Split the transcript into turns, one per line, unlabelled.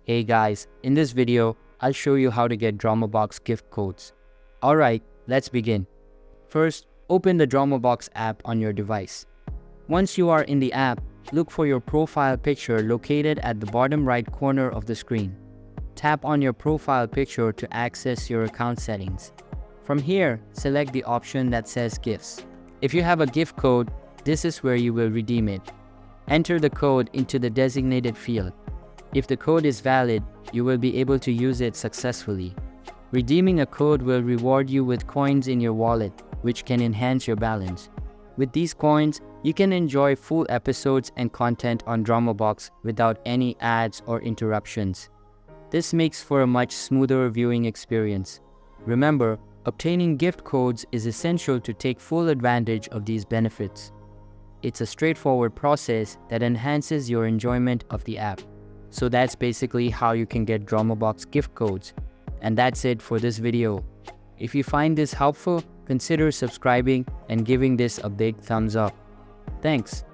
Hey guys, in this video, I'll show you how to get DramaBox gift codes. Alright, let's begin. First, open the DramaBox app on your device. Once you are in the app, look for your profile picture located at the bottom right corner of the screen. Tap on your profile picture to access your account settings. From here, select the option that says Gifts. If you have a gift code, this is where you will redeem it. Enter the code into the designated field. If the code is valid, you will be able to use it successfully. Redeeming a code will reward you with coins in your wallet, which can enhance your balance. With these coins, you can enjoy full episodes and content on DramaBox without any ads or interruptions. This makes for a much smoother viewing experience. Remember, obtaining gift codes is essential to take full advantage of these benefits. It's a straightforward process that enhances your enjoyment of the app. So that's basically how you can get DramaBox gift codes. And that's it for this video. If you find this helpful, consider subscribing and giving this a big thumbs up. Thanks.